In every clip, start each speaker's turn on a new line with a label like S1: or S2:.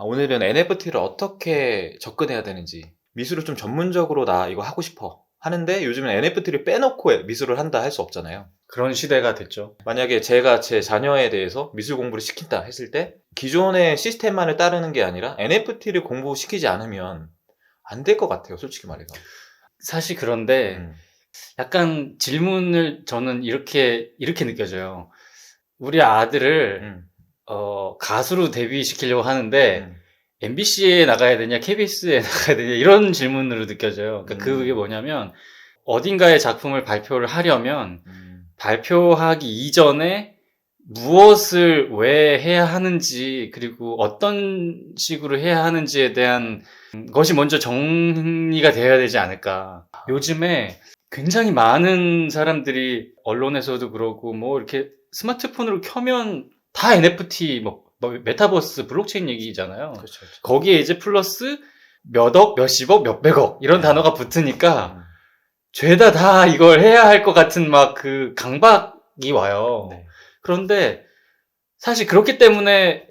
S1: 오늘은 NFT를 어떻게 접근해야 되는지, 미술을 좀 전문적으로 나 이거 하고 싶어 하는데 요즘은 NFT를 빼놓고 미술을 한다 할 수 없잖아요.
S2: 그런 시대가 됐죠.
S1: 만약에 제가 제 자녀에 대해서 미술 공부를 시킨다 했을 때 기존의 시스템만을 따르는 게 아니라 NFT를 공부시키지 않으면 안 될 것 같아요, 솔직히 말해서.
S2: 사실 그런데
S1: 음,
S2: 약간 질문을 저는 이렇게 느껴져요. 우리 아들을
S1: 음,
S2: 가수로 데뷔시키려고 하는데
S1: 음,
S2: MBC에 나가야 되냐, KBS에 나가야 되냐 이런 질문으로 느껴져요. 그러니까 그게
S1: 음,
S2: 뭐냐면 어딘가의 작품을 발표를 하려면
S1: 음,
S2: 발표하기 이전에 무엇을 왜 해야 하는지, 그리고 어떤 식으로 해야 하는지에 대한 것이 먼저 정리가 되어야 되지 않을까. 요즘에 굉장히 많은 사람들이 언론에서도 그러고 뭐 이렇게 스마트폰으로 켜면 다 NFT, 뭐 메타버스, 블록체인 얘기잖아요.
S1: 그렇죠, 그렇죠.
S2: 거기에 이제 플러스 몇 억, 몇십억, 몇백억 이런
S1: 네.
S2: 단어가 붙으니까
S1: 음,
S2: 죄다 다 이걸 해야 할 것 같은 막 그 강박이 와요.
S1: 네.
S2: 그런데 사실 그렇기 때문에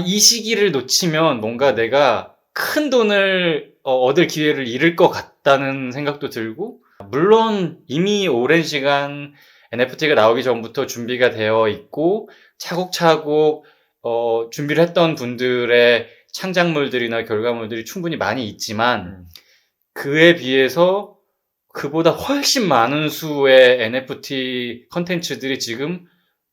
S2: 이 시기를 놓치면 뭔가 내가 큰 돈을 얻을 기회를 잃을 것 같다는 생각도 들고, 물론 이미 오랜 시간 NFT가 나오기 전부터 준비가 되어 있고 차곡차곡 준비를 했던 분들의 창작물들이나 결과물들이 충분히 많이 있지만
S1: 음,
S2: 그에 비해서 그보다 훨씬 많은 수의 NFT 컨텐츠들이 지금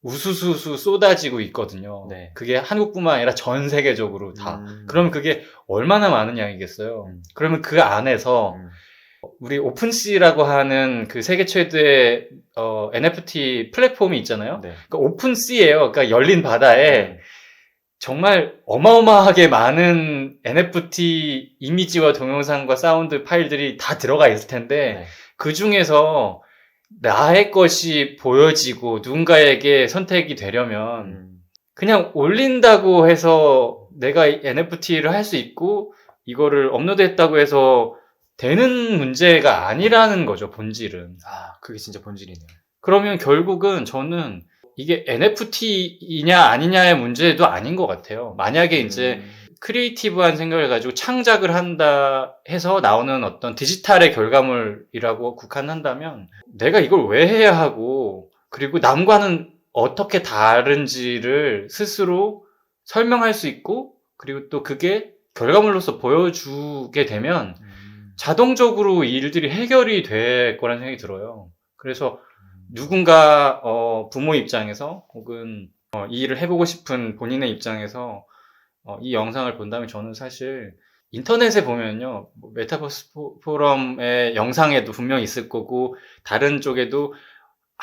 S2: 우수수수 쏟아지고 있거든요.
S1: 네.
S2: 그게 한국뿐만 아니라 전 세계적으로 다.
S1: 음,
S2: 그러면 그게 얼마나 많은 양이겠어요.
S1: 음,
S2: 그러면 그 안에서
S1: 음,
S2: 우리 오픈시라고 하는 그 세계 최대의 NFT 플랫폼이 있잖아요.
S1: 네.
S2: 그러니까 오픈시예요. 그러니까 열린 바다에
S1: 음,
S2: 정말 어마어마하게 많은 NFT 이미지와 동영상과 사운드 파일들이 다 들어가 있을 텐데
S1: 네.
S2: 그 중에서 나의 것이 보여지고 누군가에게 선택이 되려면
S1: 음,
S2: 그냥 올린다고 해서 내가 NFT를 할 수 있고 이거를 업로드했다고 해서 되는 문제가 아니라는 거죠, 본질은.
S1: 그게 진짜 본질이네요.
S2: 그러면 결국은 저는 이게 NFT이냐 아니냐의 문제도 아닌 것 같아요. 만약에 이제
S1: 음,
S2: 크리에이티브한 생각을 가지고 창작을 한다 해서 나오는 어떤 디지털의 결과물이라고 국한한다면 내가 이걸 왜 해야 하고, 그리고 남과는 어떻게 다른지를 스스로 설명할 수 있고, 그리고 또 그게 결과물로서 보여주게 되면
S1: 음,
S2: 자동적으로 이 일들이 해결이 될 거라는 생각이 들어요. 그래서
S1: 음,
S2: 누군가 부모 입장에서 혹은 이 일을 해보고 싶은 본인의 입장에서 이 영상을 본다면 저는 사실 인터넷에 보면요, 뭐 메타버스 포럼의 영상에도 분명히 있을 거고 다른 쪽에도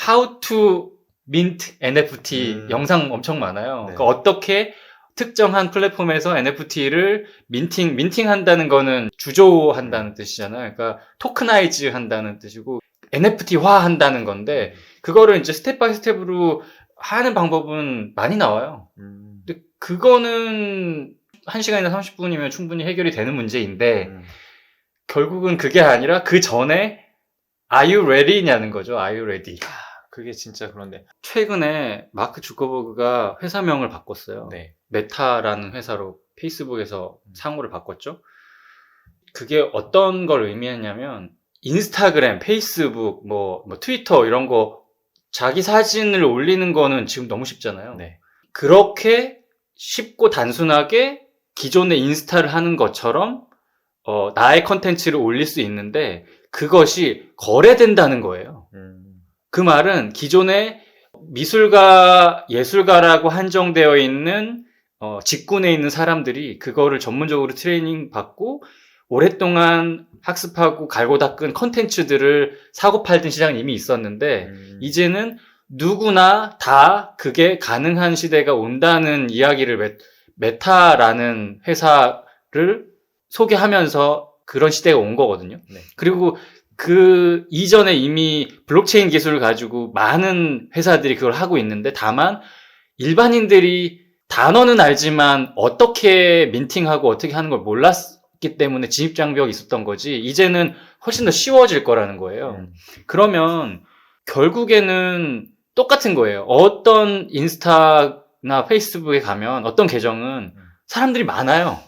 S2: How to mint NFT
S1: 음,
S2: 영상 엄청 많아요.
S1: 네.
S2: 그러니까 어떻게 특정한 플랫폼에서 NFT를 민팅한다는 거는 주조한다는
S1: 음,
S2: 뜻이잖아요. 그러니까 토크나이즈 한다는 뜻이고 NFT화 한다는 건데
S1: 음,
S2: 그거를 이제 스텝 바이 스텝으로 하는 방법은 많이 나와요.
S1: 음,
S2: 근데 그거는 1시간이나 30분이면 충분히 해결이 되는 문제인데
S1: 음.
S2: 결국은 그게 아니라 그 전에 Are you ready냐는 거죠. Are you ready?
S1: 그게 진짜 그런데.
S2: 최근에 마크 주커버그가 회사명을 바꿨어요.
S1: 네.
S2: 메타라는 회사로 페이스북에서 상호를 바꿨죠. 그게 어떤 걸 의미했냐면 인스타그램, 페이스북, 뭐 트위터 이런 거 자기 사진을 올리는 거는 지금 너무 쉽잖아요.
S1: 네.
S2: 그렇게 쉽고 단순하게 기존의 인스타를 하는 것처럼 나의 컨텐츠를 올릴 수 있는데 그것이 거래된다는 거예요.
S1: 음,
S2: 그 말은 기존에 미술가, 예술가라고 한정되어 있는 직군에 있는 사람들이 그거를 전문적으로 트레이닝 받고 오랫동안 학습하고 갈고 닦은 컨텐츠들을 사고 팔던 시장이 이미 있었는데
S1: 음,
S2: 이제는 누구나 다 그게 가능한 시대가 온다는 이야기를 메타라는 회사를 소개하면서 그런 시대가 온 거거든요.
S1: 네.
S2: 그리고 그 이전에 이미 블록체인 기술을 가지고 많은 회사들이 그걸 하고 있는데 다만 일반인들이 단어는 알지만 어떻게 민팅하고 어떻게 하는 걸 몰랐기 때문에 진입장벽이 있었던 거지 이제는 훨씬 더 쉬워질 거라는 거예요.
S1: 음,
S2: 그러면 결국에는 똑같은 거예요. 어떤 인스타나 페이스북에 가면 어떤 계정은
S1: 음,
S2: 사람들이 많아요.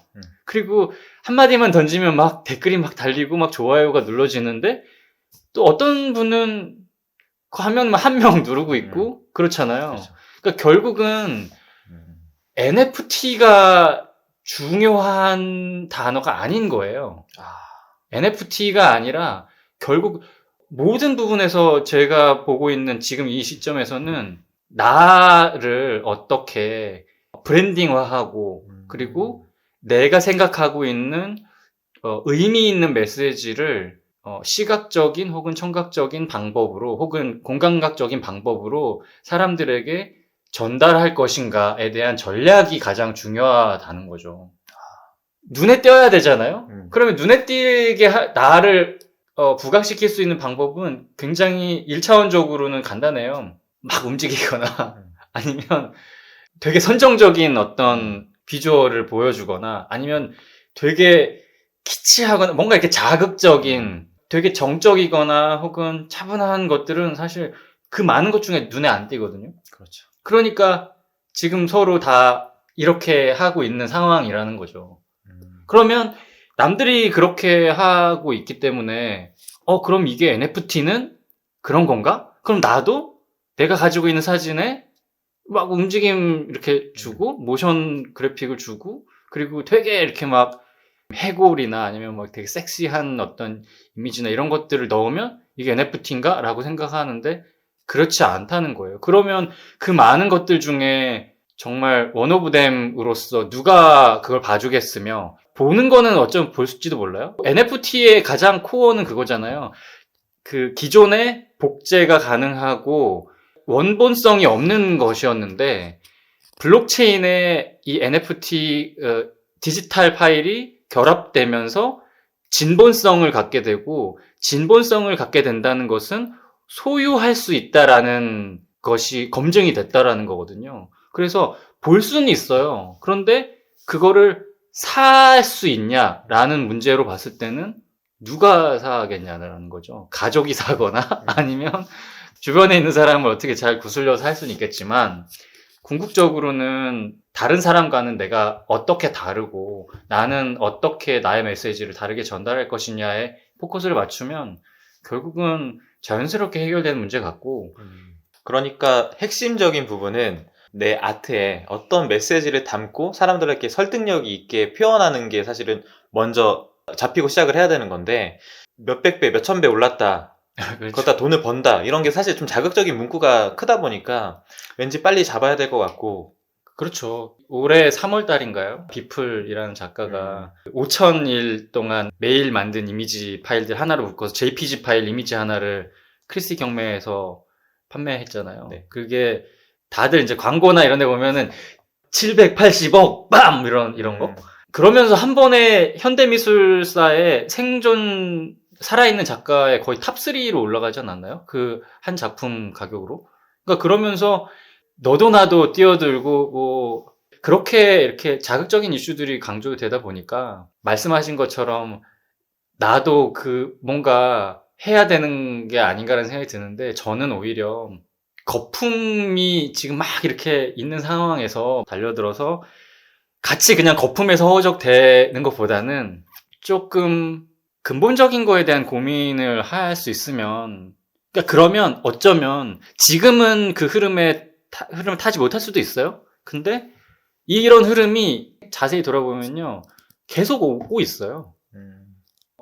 S2: 그리고 한마디만 던지면 막 댓글이 막 달리고 막 좋아요가 눌러지는데 또 어떤 분은 그 화면만 한 명 누르고 있고 그렇잖아요.
S1: 그렇죠.
S2: 그러니까 결국은
S1: 음.
S2: NFT가 중요한 단어가 아닌 거예요.
S1: 아,
S2: NFT가 아니라 결국 모든 부분에서 제가 보고 있는 지금 이 시점에서는 나를 어떻게 브랜딩화하고 그리고 내가 생각하고 있는 의미 있는 메시지를 시각적인 혹은 청각적인 방법으로 혹은 공감각적인 방법으로 사람들에게 전달할 것인가에 대한 전략이 가장 중요하다는 거죠. 눈에 띄어야 되잖아요. 그러면 눈에 띄게 나를 부각시킬 수 있는 방법은 굉장히 1차원적으로는 간단해요. 막 움직이거나 아니면 되게 선정적인 어떤 비주얼을 보여주거나 아니면 되게 키치하거나 뭔가 이렇게 자극적인 되게 정적이거나 혹은 차분한 것들은 사실 그 많은 것 중에 눈에 안 띄거든요.
S1: 그렇죠.
S2: 그러니까 지금 서로 다 이렇게 하고 있는 상황이라는 거죠.
S1: 음.
S2: 그러면 남들이 그렇게 하고 있기 때문에 그럼 이게 NFT는 그런 건가? 그럼 나도 내가 가지고 있는 사진에 막 움직임 이렇게 주고 모션 그래픽을 주고 그리고 되게 이렇게 막 해골이나 아니면 막 되게 섹시한 어떤 이미지나 이런 것들을 넣으면 이게 NFT인가? 라고 생각하는데 그렇지 않다는 거예요. 그러면 그 많은 것들 중에 정말 원 오브 댐으로서 누가 그걸 봐주겠으며 보는 거는 어쩌면 볼지도 몰라요. NFT의 가장 코어는 그거잖아요. 그 기존의 복제가 가능하고 원본성이 없는 것이었는데 블록체인에 이 NFT 디지털 파일이 결합되면서 진본성을 갖게 되고 진본성을 갖게 된다는 것은 소유할 수 있다라는 것이 검증이 됐다라는 거거든요. 그래서 볼 수는 있어요. 그런데 그거를 살 수 있냐라는 문제로 봤을 때는 누가 사겠냐라는 거죠. 가족이 사거나 아니면 주변에 있는 사람을 어떻게 잘 구슬려서 할 수는 있겠지만 궁극적으로는 다른 사람과는 내가 어떻게 다르고 나는 어떻게 나의 메시지를 다르게 전달할 것이냐에 포커스를 맞추면 결국은 자연스럽게 해결되는 문제 같고
S1: 그러니까 핵심적인 부분은 내 아트에 어떤 메시지를 담고 사람들에게 설득력이 있게 표현하는 게 사실은 먼저 잡히고 시작을 해야 되는 건데 몇백 배, 몇천 배 올랐다.
S2: 그렇죠.
S1: 그러다 돈을 번다. 이런 게 사실 좀 자극적인 문구가 크다 보니까 왠지 빨리 잡아야 될 것 같고.
S2: 그렇죠. 올해 3월 달인가요? 비플이라는 작가가 5,000일 동안 매일 만든 이미지 파일들 하나로 묶어서 JPG 파일 이미지 하나를 크리스티 경매에서 판매했잖아요.
S1: 네.
S2: 그게 다들 이제 광고나 이런 데 보면은 780억 빰 이런 거. 그러면서 한 번에 현대미술사의 생존 살아있는 작가의 거의 탑3로 올라가지 않았나요? 그 한 작품 가격으로. 그러니까 그러면서 너도 나도 뛰어들고 뭐 그렇게 이렇게 자극적인 이슈들이 강조되다 보니까 말씀하신 것처럼 나도 그 뭔가 해야 되는 게 아닌가라는 생각이 드는데 저는 오히려 거품이 지금 막 이렇게 있는 상황에서 달려들어서 같이 그냥 거품에서 허우적대는 것보다는 조금 근본적인 거에 대한 고민을 할 수 있으면 그러니까 그러면 어쩌면 지금은 그 흐름을 타지 못할 수도 있어요. 근데 이런 흐름이 자세히 돌아보면요 계속 오고 있어요.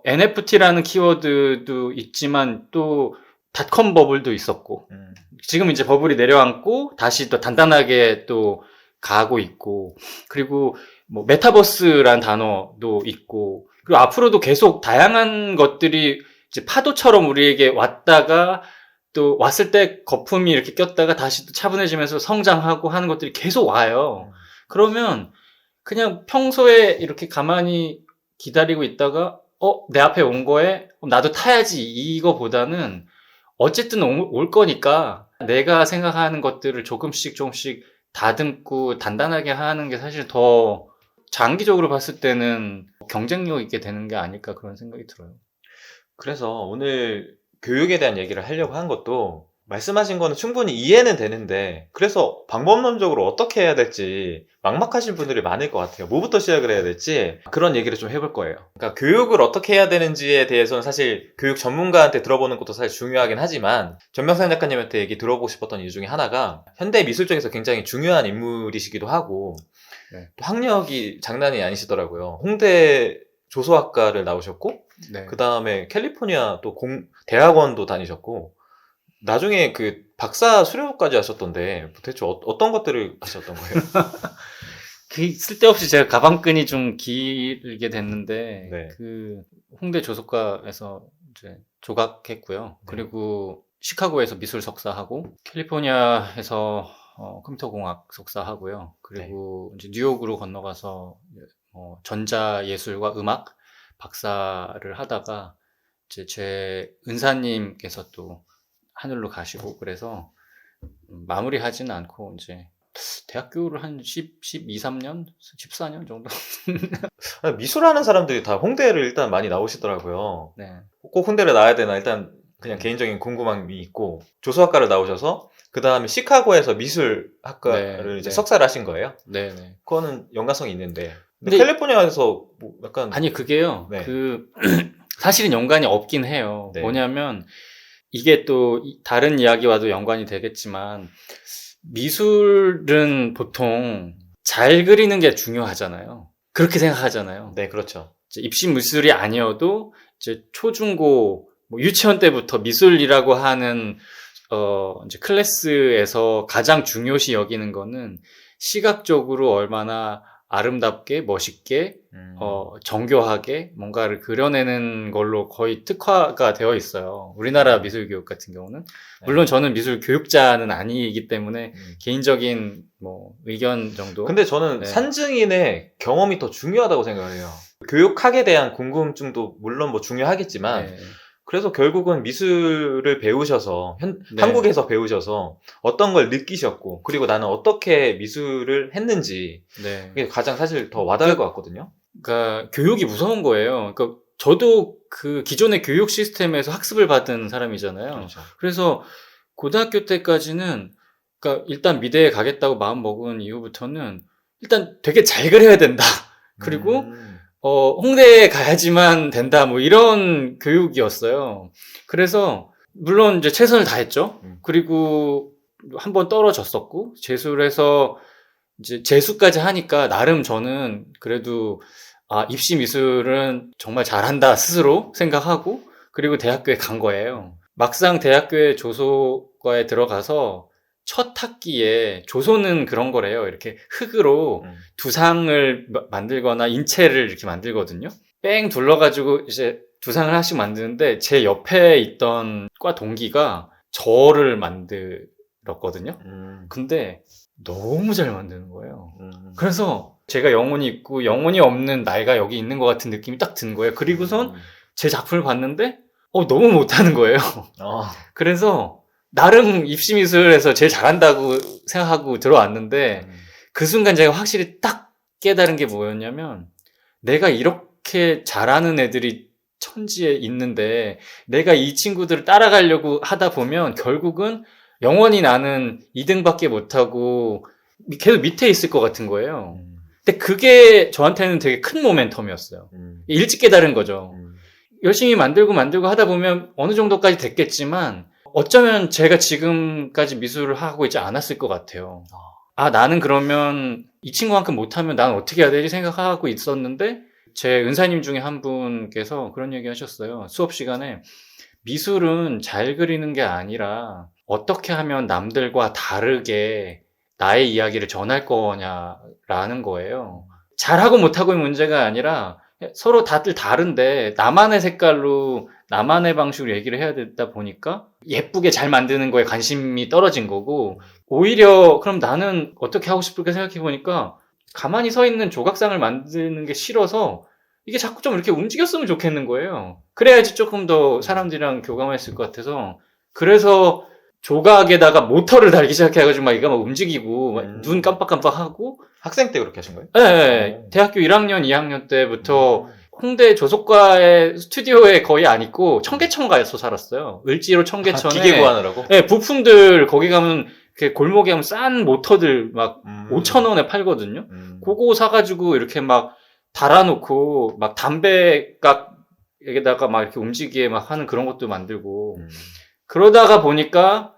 S2: NFT라는 키워드도 있지만 또 닷컴 버블도 있었고 지금 이제 버블이 내려앉고 다시 또 단단하게 또 가고 있고 그리고 뭐 메타버스란 단어도 있고 그리고 앞으로도 계속 다양한 것들이 이제 파도처럼 우리에게 왔다가 또 왔을 때 거품이 이렇게 꼈다가 다시 또 차분해지면서 성장하고 하는 것들이 계속 와요. 그러면 그냥 평소에 이렇게 가만히 기다리고 있다가 내 앞에 온 거에 나도 타야지 이거보다는 어쨌든 올 거니까 내가 생각하는 것들을 조금씩 다듬고 단단하게 하는 게 사실 더 장기적으로 봤을 때는 경쟁력 있게 되는 게 아닐까 그런 생각이 들어요.
S1: 그래서 오늘 교육에 대한 얘기를 하려고 한 것도 말씀하신 거는 충분히 이해는 되는데 그래서 방법론적으로 어떻게 해야 될지 막막하신 분들이 많을 것 같아요. 뭐부터 시작을 해야 될지 그런 얘기를 좀 해볼 거예요. 그러니까 교육을 어떻게 해야 되는지에 대해서는 사실 교육 전문가한테 들어보는 것도 사실 중요하긴 하지만 전명상 작가님한테 얘기 들어보고 싶었던 이유 중에 하나가 현대 미술 쪽에서 굉장히 중요한 인물이시기도 하고
S2: 네.
S1: 또 학력이 장난이 아니시더라고요. 홍대 조소학과를 나오셨고
S2: 네.
S1: 그 다음에 캘리포니아 또 대학원도 다니셨고 나중에 그 박사 수료까지 하셨던데 대체 어떤 것들을 하셨던 거예요?
S2: 그 쓸데없이 제가 가방끈이 좀 길게 됐는데
S1: 네.
S2: 그 홍대 조속과에서 이제 조각했고요.
S1: 네.
S2: 그리고 시카고에서 미술 석사하고 캘리포니아에서 컴퓨터공학 석사하고요. 그리고 이제 뉴욕으로 건너가서 전자예술과 음악 박사를 하다가 이제 제 은사님께서 또 하늘로 가시고 그래서 마무리하지는 않고 이제 대학교를 한 12, 13년? 14년 정도?
S1: 미술하는 사람들이 다 홍대를 일단 많이 나오시더라고요.
S2: 네.
S1: 꼭 홍대를 나와야 되나 일단 그냥
S2: 네.
S1: 개인적인 궁금함이 있고 조소학과를 나오셔서 그 다음에 시카고에서 미술학과를
S2: 네,
S1: 이제
S2: 네.
S1: 석사를 하신 거예요?
S2: 네네.
S1: 그거는 연관성이 있는데
S2: 근데-
S1: 캘리포니아에서 뭐 약간
S2: 아니, 그게요.
S1: 네.
S2: 사실은 연관이 없긴 해요.
S1: 네.
S2: 뭐냐면, 이게 또 다른 이야기와도 연관이 되겠지만, 미술은 보통 잘 그리는 게 중요하잖아요. 그렇게 생각하잖아요.
S1: 네 그렇죠.
S2: 이제 입시 미술이 아니어도 이제 초중고 뭐 유치원 때부터 미술이라고 하는 이제 클래스에서 가장 중요시 여기는 거는 시각적으로 얼마나 아름답게 멋있게 정교하게 뭔가를 그려내는 걸로 거의 특화가 되어 있어요. 우리나라 미술 교육 같은 경우는 물론 저는 미술 교육자는 아니기 때문에 개인적인 뭐 의견 정도.
S1: 근데 저는
S2: 네.
S1: 산증인의 경험이 더 중요하다고 생각을 해요. 교육학에 대한 궁금증도 물론 뭐 중요하겠지만
S2: 네.
S1: 그래서 결국은 미술을 배우셔서
S2: 네.
S1: 한국에서 배우셔서 어떤 걸 느끼셨고 그리고 나는 어떻게 미술을 했는지
S2: 네.
S1: 그게 가장 사실 더 와닿을 것 같거든요.
S2: 그러니까 교육이 무서운 거예요. 그러니까 저도 그 기존의 교육 시스템에서 학습을 받은 사람이잖아요.
S1: 그렇죠.
S2: 그래서 고등학교 때까지는 그러니까 일단 미대에 가겠다고 마음 먹은 이후부터는 일단 되게 잘 그려야 된다. 그리고 홍대에 가야지만 된다. 뭐 이런 교육이었어요. 그래서 물론 이제 최선을 다했죠. 그리고 한번 떨어졌었고 재수를 이제 재수까지 하니까 나름 저는 그래도 입시 미술은 정말 잘한다 스스로 생각하고 그리고 대학교에 간 거예요. 막상 대학교에 조소과에 들어가서 첫 학기에 조소는 그런 거래요. 이렇게 흙으로 두상을 만들거나 인체를 이렇게 만들거든요. 뺑 둘러가지고 이제 두상을 하나씩 만드는데 제 옆에 있던 과 동기가 저를 만들었거든요. 근데 너무 잘 만드는 거예요. 그래서 제가 영혼이 있고 영혼이 없는 나이가 여기 있는 것 같은 느낌이 딱 든 거예요. 그리고선 제 작품을 봤는데 너무 못하는 거예요. 그래서 나름 입시미술에서 제일 잘한다고 생각하고 들어왔는데 그 순간 제가 확실히 딱 깨달은 게 뭐였냐면 내가 이렇게 잘하는 애들이 천지에 있는데 내가 이 친구들을 따라가려고 하다 보면 결국은 영원히 나는 2등밖에 못하고 계속 밑에 있을 것 같은 거예요. 근데 그게 저한테는 되게 큰 모멘텀이었어요. 일찍 깨달은 거죠. 열심히 만들고 하다 보면 어느 정도까지 됐겠지만 어쩌면 제가 지금까지 미술을 하고 있지 않았을 것 같아요. 나는 그러면 이 친구만큼 못하면 난 어떻게 해야 되지 생각하고 있었는데 제 은사님 중에 한 분께서 그런 얘기 하셨어요. 수업 시간에 미술은 잘 그리는 게 아니라 어떻게 하면 남들과 다르게 나의 이야기를 전할 거냐라는 거예요. 잘하고 못하고의 문제가 아니라 서로 다들 다른데 나만의 색깔로 나만의 방식으로 얘기를 해야 되다 보니까 예쁘게 잘 만드는 거에 관심이 떨어진 거고 오히려 그럼 나는 어떻게 하고 싶을까 생각해 보니까 가만히 서 있는 조각상을 만드는 게 싫어서 이게 자꾸 좀 이렇게 움직였으면 좋겠는 거예요. 그래야지 조금 더 사람들이랑 교감했을 것 같아서 그래서 조각에다가 모터를 달기 시작해가지고 막 이거 막 움직이고 막 눈 깜빡깜빡하고
S1: 학생 때 그렇게 하신 거예요?
S2: 네, 대학교 1학년, 2학년 때부터 홍대 조속과의 스튜디오에 거의 안 있고 청계천 가서 살았어요. 을지로 청계천에.
S1: 기계 구하느라고?
S2: 네, 부품들 거기 가면 이렇게 골목에 가면 싼 모터들 막 5,000원에 팔거든요. 그거 사가지고 이렇게 막 달아놓고 막 담배각에다가 막 이렇게 움직이게 막 하는 그런 것도 만들고 그러다가 보니까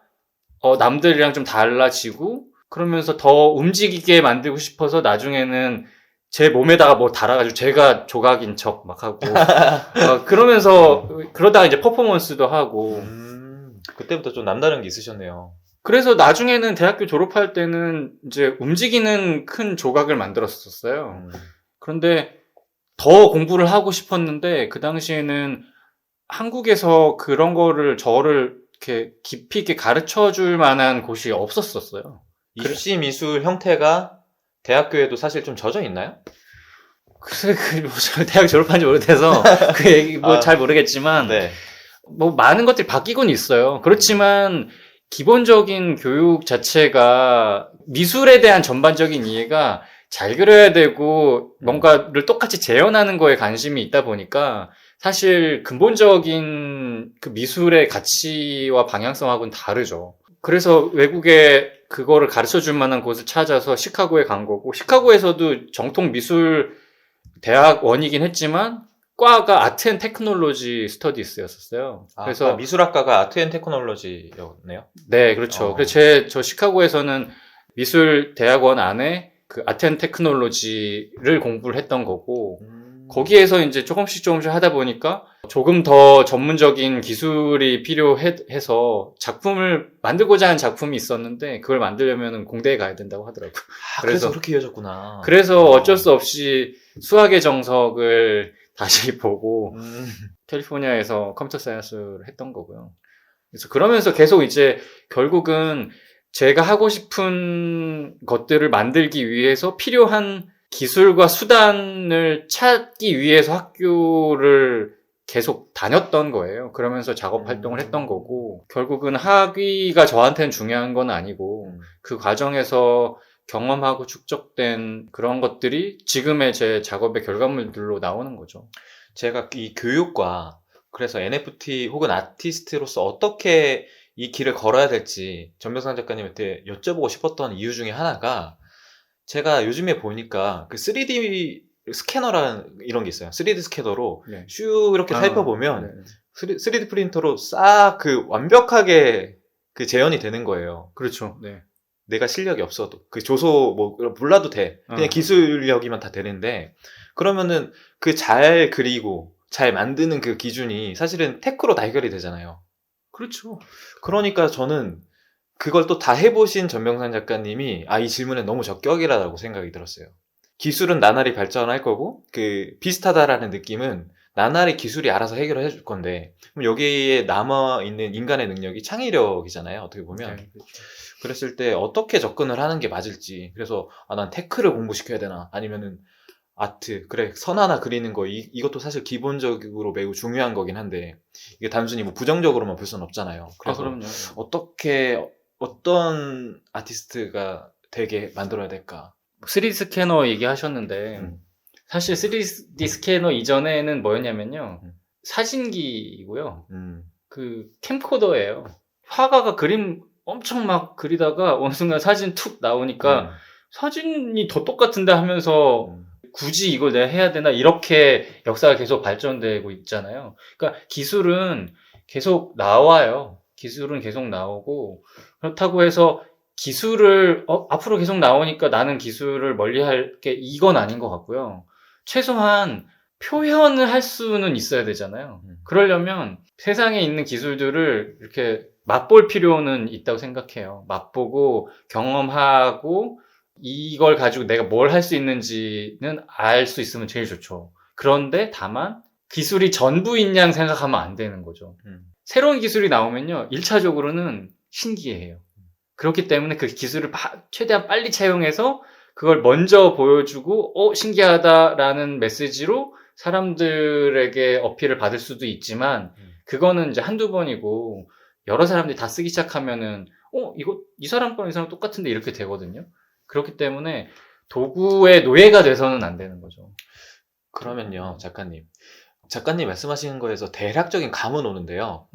S2: 남들이랑 좀 달라지고 그러면서 더 움직이게 만들고 싶어서 나중에는 제 몸에다가 뭐 달아가지고 제가 조각인 척 막 하고 그러면서 그러다가 이제 퍼포먼스도 하고
S1: 그때부터 좀 남다른 게 있으셨네요.
S2: 그래서 나중에는 대학교 졸업할 때는 이제 움직이는 큰 조각을 만들었었어요. 그런데 더 공부를 하고 싶었는데 그 당시에는 한국에서 그런 거를 저를 이렇게 깊이 있게 가르쳐 줄 만한 곳이 없었었어요.
S1: 입시 미술 형태가 대학교에도 사실 좀 젖어 있나요?
S2: 글쎄, 저 대학 졸업한 지 오래돼서 그 얘기 잘 모르겠지만
S1: 네.
S2: 뭐 많은 것들이 바뀌곤 있어요. 그렇지만 기본적인 교육 자체가 미술에 대한 전반적인 이해가 잘 그려야 되고 뭔가를 똑같이 재현하는 거에 관심이 있다 보니까 사실 근본적인 그 미술의 가치와 방향성하고는 다르죠. 그래서 외국에 그거를 가르쳐 줄 만한 곳을 찾아서 시카고에 간 거고, 시카고에서도 정통 미술 대학원이긴 했지만 과가 아트 앤 테크놀로지 스터디스였었어요.
S1: 그래서 미술학과가 아트 앤 테크놀로지였네요.
S2: 네, 그렇죠. 그래서 저 시카고에서는 미술 대학원 안에 그 아트 앤 테크놀로지를 공부를 했던 거고 거기에서 이제 조금씩 하다 보니까 조금 더 전문적인 기술이 필요해서 작품을 만들고자 하는 작품이 있었는데 그걸 만들려면 공대에 가야 된다고 하더라고요.
S1: 그래서 그렇게 이어졌구나.
S2: 그래서 어쩔 수 없이 수학의 정석을 다시 보고 캘리포니아에서 컴퓨터 사이언스를 했던 거고요. 그래서 그러면서 계속 이제 결국은 제가 하고 싶은 것들을 만들기 위해서 필요한 기술과 수단을 찾기 위해서 학교를 계속 다녔던 거예요. 그러면서 작업 활동을 했던 거고 결국은 학위가 저한테는 중요한 건 아니고 그 과정에서 경험하고 축적된 그런 것들이 지금의 제 작업의 결과물들로 나오는 거죠.
S1: 제가 이 교육과 그래서 NFT 혹은 아티스트로서 어떻게 이 길을 걸어야 될지 전병상 작가님한테 여쭤보고 싶었던 이유 중에 하나가 제가 요즘에 보니까 그 3D 스캐너라는 이런 게 있어요. 3D 스캐너로
S2: 네.
S1: 쭉 이렇게 살펴보면
S2: 네.
S1: 3D 프린터로 싹 그 완벽하게 그 재현이 되는 거예요.
S2: 그렇죠. 네.
S1: 내가 실력이 없어도 그 조소 뭐 몰라도 돼. 그냥 기술력이면 다 되는데 그러면은 그 잘 그리고 잘 만드는 그 기준이 사실은 테크로 다 해결이 되잖아요.
S2: 그렇죠.
S1: 그러니까 저는 그걸 또 다 해보신 전병산 작가님이 이 질문에 너무 적격이라고 생각이 들었어요. 기술은 나날이 발전할 거고 그 비슷하다라는 느낌은 나날이 기술이 알아서 해결해 줄 건데 그럼 여기에 남아있는 인간의 능력이 창의력이잖아요. 어떻게 보면.
S2: 네, 그렇죠.
S1: 그랬을 때 어떻게 접근을 하는 게 맞을지 그래서 난 테크를 공부시켜야 되나 아니면은 아트 그래 선 하나 그리는 거 이것도 사실 기본적으로 매우 중요한 거긴 한데 이게 단순히 뭐 부정적으로만 볼 수는 없잖아요. 그래서
S2: 그럼요.
S1: 어떤 아티스트가 되게 만들어야 될까?
S2: 3D 스캐너 얘기하셨는데 사실 3D 스캐너 이전에는 뭐였냐면요. 사진기이고요. 그 캠코더예요. 화가가 그림 엄청 막 그리다가 어느 순간 사진 툭 나오니까 사진이 더 똑같은데 하면서 굳이 이걸 내가 해야 되나 이렇게 역사가 계속 발전되고 있잖아요. 그러니까 기술은 계속 나와요. 기술은 계속 나오고 그렇다고 해서 기술을 앞으로 계속 나오니까 나는 기술을 멀리할 게 이건 아닌 것 같고요. 최소한 표현을 할 수는 있어야 되잖아요. 그러려면 세상에 있는 기술들을 이렇게 맛볼 필요는 있다고 생각해요. 맛보고 경험하고 이걸 가지고 내가 뭘 할 수 있는지는 알 수 있으면 제일 좋죠. 그런데 다만 기술이 전부인 양 생각하면 안 되는 거죠. 새로운 기술이 나오면요. 1차적으로는 신기해요. 그렇기 때문에 그 기술을 최대한 빨리 채용해서 그걸 먼저 보여주고 신기하다라는 메시지로 사람들에게 어필을 받을 수도 있지만 그거는 이제 한두 번이고 여러 사람들이 다 쓰기 시작하면은 이거 이 사람 거랑 이 사람 똑같은데 이렇게 되거든요. 그렇기 때문에 도구의 노예가 돼서는 안 되는 거죠.
S1: 그러면요, 작가님 말씀하시는 거에서 대략적인 감은 오는데요.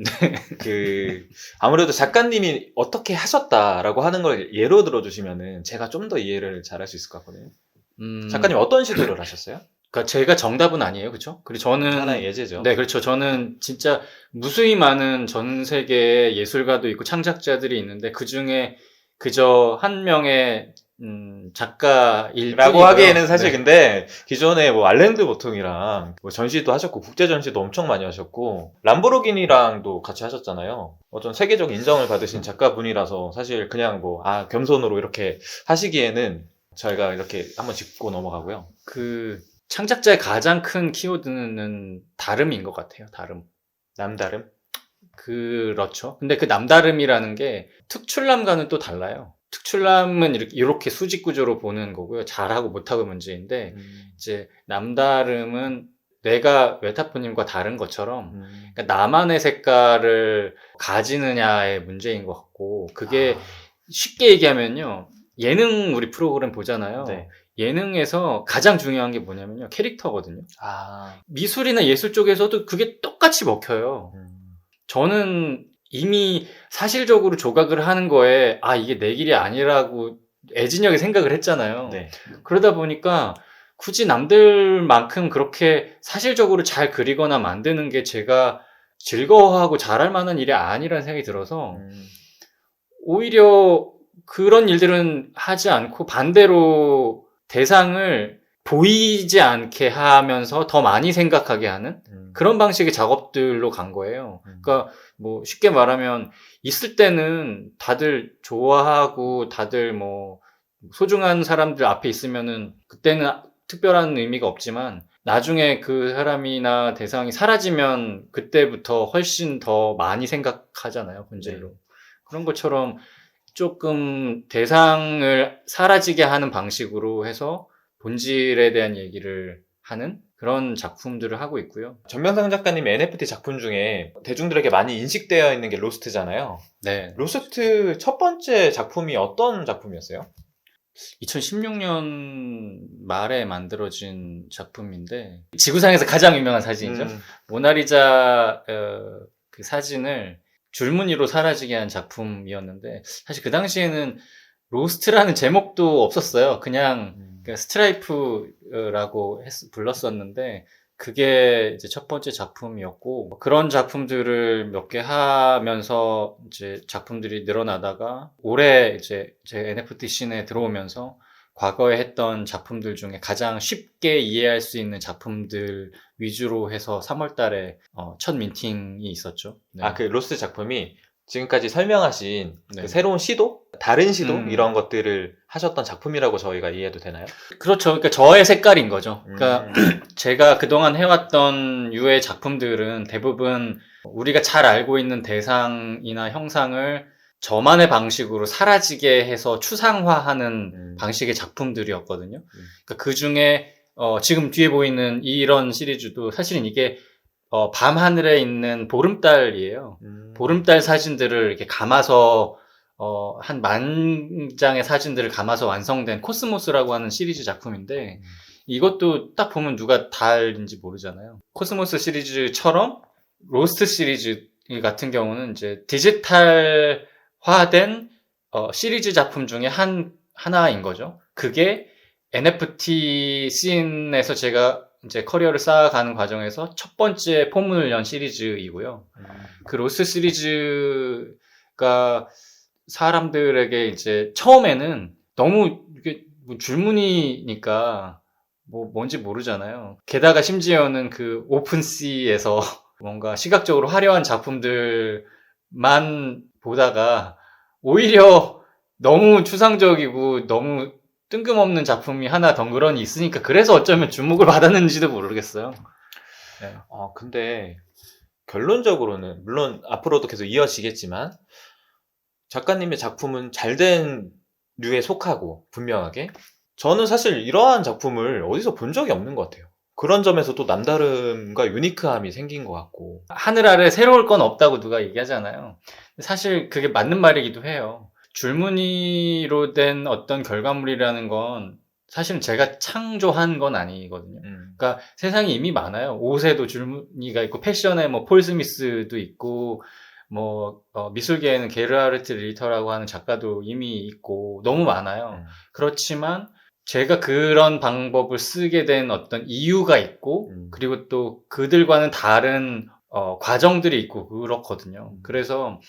S1: 아무래도 작가님이 어떻게 하셨다라고 하는 걸 예로 들어주시면은 제가 좀 더 이해를 잘할 수 있을 것 같거든요. 작가님 어떤 시도를 하셨어요?
S2: 그러니까 제가 정답은 아니에요, 그렇죠? 그리고 저는
S1: 하나의 예제죠.
S2: 네, 그렇죠. 저는 진짜 무수히 많은 전 세계의 예술가도 있고 창작자들이 있는데 그 중에 그저 한 명의 작가일
S1: 라고
S2: 뿐이고요.
S1: 하기에는 사실
S2: 네.
S1: 근데 기존에 뭐 알랭드 보통이랑 뭐 전시도 하셨고 국제 전시도 엄청 많이 하셨고 람보르기니랑도 같이 하셨잖아요. 어떤 세계적 인정을 받으신 작가분이라서 사실 그냥 뭐 겸손으로 이렇게 하시기에는 저희가 이렇게 한번 짚고 넘어가고요.
S2: 그 창작자의 가장 큰 키워드는 다름인 것 같아요. 다름.
S1: 남다름?
S2: 그렇죠. 근데 그 남다름이라는 게 특출남과는 또 달라요. 특출남은 이렇게 수직 구조로 보는 거고요. 잘하고 못하고 문제인데 이제 남다름은 내가 웨타포님과 다른 것처럼 그러니까 나만의 색깔을 가지느냐의 문제인 것 같고 그게 쉽게 얘기하면요. 예능 우리 프로그램 보잖아요.
S1: 네.
S2: 예능에서 가장 중요한 게 뭐냐면요. 캐릭터거든요.
S1: 아,
S2: 미술이나 예술 쪽에서도 그게 똑같이 먹혀요. 저는 이미 사실적으로 조각을 하는 거에 이게 내 길이 아니라고 애진하게 생각을 했잖아요.
S1: 네.
S2: 그러다 보니까 굳이 남들만큼 그렇게 사실적으로 잘 그리거나 만드는 게 제가 즐거워하고 잘할 만한 일이 아니라는 생각이 들어서 오히려 그런 일들은 하지 않고 반대로 대상을 보이지 않게 하면서 더 많이 생각하게 하는 그런 방식의 작업들로 간 거예요. 그러니까 뭐 쉽게 말하면 있을 때는 다들 좋아하고 다들 뭐 소중한 사람들 앞에 있으면은 그때는 특별한 의미가 없지만 나중에 그 사람이나 대상이 사라지면 그때부터 훨씬 더 많이 생각하잖아요, 본질로.
S1: 네.
S2: 그런 것처럼 조금 대상을 사라지게 하는 방식으로 해서 본질에 대한 얘기를 하는 그런 작품들을 하고 있고요.
S1: 전명상 작가님 NFT 작품 중에 대중들에게 많이 인식되어 있는 게 로스트잖아요.
S2: 네.
S1: 로스트 첫 번째 작품이 어떤 작품이었어요?
S2: 2016년 말에 만들어진 작품인데 지구상에서 가장 유명한 사진이죠. 모나리자 그 사진을 줄무늬로 사라지게 한 작품이었는데 사실 그 당시에는 로스트라는 제목도 없었어요. 그냥 스트라이프라고 불렀었는데 그게 이제 첫 번째 작품이었고 그런 작품들을 몇 개 하면서 이제 작품들이 늘어나다가 올해 이제 제 NFT 씬에 들어오면서 과거에 했던 작품들 중에 가장 쉽게 이해할 수 있는 작품들 위주로 해서 3월 달에 첫 민팅이 있었죠. 네.
S1: 그 로스트 작품이 지금까지 설명하신
S2: 네.
S1: 그 새로운 시도? 다른 시도? 이런 것들을 하셨던 작품이라고 저희가 이해해도 되나요?
S2: 그렇죠. 그러니까 저의 색깔인 거죠. 그러니까 제가 그동안 해왔던 유의 작품들은 대부분 우리가 잘 알고 있는 대상이나 형상을 저만의 방식으로 사라지게 해서 추상화하는 방식의 작품들이었거든요. 그러니까 그 중에 지금 뒤에 보이는 이런 시리즈도 사실은 이게 밤하늘에 있는 보름달이에요. 보름달 사진들을 이렇게 감아서 한 10,000장의 사진들을 감아서 완성된 코스모스라고 하는 시리즈 작품인데 이것도 딱 보면 누가 달인지 모르잖아요. 코스모스 시리즈처럼 로스트 시리즈 같은 경우는 이제 디지털화된 시리즈 작품 중에 하나인 거죠. 그게 NFT 씬에서 제가 이제 커리어를 쌓아가는 과정에서 첫 번째 포문을 연 시리즈이고요. 그 로스트 시리즈가 사람들에게 이제 처음에는 너무 이게 뭐 줄무늬니까 뭔지 모르잖아요. 게다가 심지어는 그 오픈시에서 뭔가 시각적으로 화려한 작품들만 보다가 오히려 너무 추상적이고 너무 뜬금없는 작품이 하나 덩그러니 있으니까 그래서 어쩌면 주목을 받았는지도 모르겠어요. 네.
S1: 근데 결론적으로는 물론 앞으로도 계속 이어지겠지만 작가님의 작품은 잘된 류에 속하고 분명하게 저는 사실 이러한 작품을 어디서 본 적이 없는 것 같아요. 그런 점에서 또 남다름과 유니크함이 생긴 것 같고
S2: 하늘 아래 새로울 건 없다고 누가 얘기하잖아요. 사실 그게 맞는 말이기도 해요. 줄무늬로 된 어떤 결과물이라는 건 사실은 제가 창조한 건 아니거든요. 그러니까 세상에 이미 많아요. 옷에도 줄무늬가 있고 패션에 뭐 폴 스미스도 있고 뭐 미술계에는 게르하르트 릴터라고 하는 작가도 이미 있고 너무 많아요. 그렇지만 제가 그런 방법을 쓰게 된 어떤 이유가 있고 그리고 또 그들과는 다른 과정들이 있고 그렇거든요. 그래서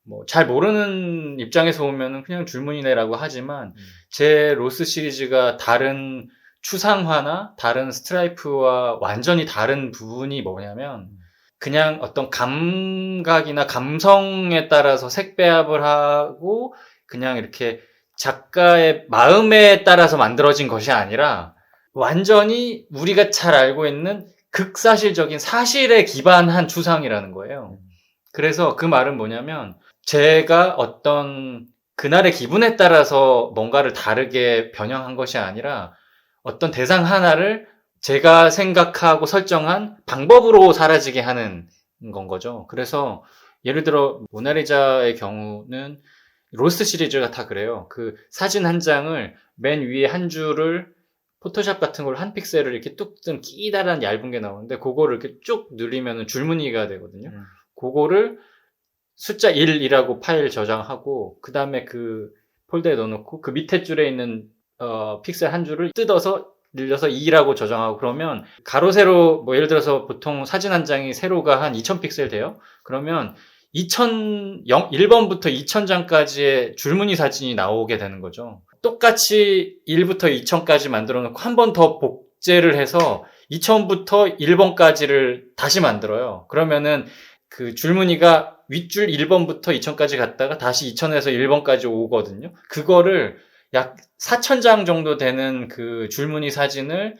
S2: 뭐 잘 모르는 입장에서 보면은 그냥 줄무늬네라고 하지만 제 로스 시리즈가 다른 추상화나 다른 스트라이프와 완전히 다른 부분이 뭐냐면 그냥 어떤 감각이나 감성에 따라서 색 배합을 하고 그냥 이렇게 작가의 마음에 따라서 만들어진 것이 아니라 완전히 우리가 잘 알고 있는 극사실적인 사실에 기반한 추상이라는 거예요. 그래서 그 말은 뭐냐면 제가 어떤 그날의 기분에 따라서 뭔가를 다르게 변형한 것이 아니라 어떤 대상 하나를 제가 생각하고 설정한 방법으로 사라지게 하는 건 거죠. 그래서 예를 들어 모나리자의 경우는 로스트 시리즈가 다 그래요. 그 사진 한 장을 맨 위에 한 줄을 포토샵 같은 걸 한 픽셀을 이렇게 뚝 끼다란 얇은 게 나오는데 그거를 이렇게 쭉 누르면 줄무늬가 되거든요. 그거를 숫자 1이라고 파일 저장하고 그 다음에 그 폴더에 넣어놓고 그 밑에 줄에 있는 픽셀 한 줄을 뜯어서 늘려서 2라고 저장하고 그러면 가로 세로 뭐 예를 들어서 보통 사진 한 장이 세로가 한 2000 픽셀 돼요. 그러면 1번부터 2000장까지의 줄무늬 사진이 나오게 되는 거죠. 똑같이 1부터 2000까지 만들어 놓고 한 번 더 복제를 해서 2000부터 1번까지를 다시 만들어요. 그러면은 그 줄무늬가 윗줄 1번부터 2000까지 갔다가 다시 2000에서 1번까지 오거든요. 그거를 약 4000장 정도 되는 그 줄무늬 사진을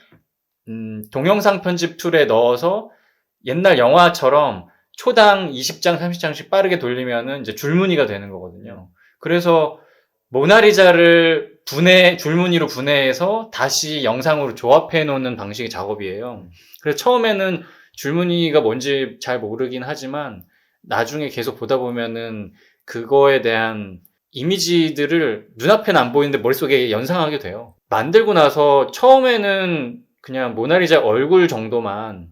S2: 동영상 편집 툴에 넣어서 옛날 영화처럼 초당 20장, 30장씩 빠르게 돌리면은 이제 줄무늬가 되는 거거든요. 그래서 모나리자를 줄무늬로 분해해서 다시 영상으로 조합해 놓는 방식의 작업이에요. 그래서 처음에는 줄무늬가 뭔지 잘 모르긴 하지만 나중에 계속 보다 보면은 그거에 대한 이미지들을 눈앞에는 안 보이는데 머릿속에 연상하게 돼요. 만들고 나서 처음에는 그냥 모나리자 얼굴 정도만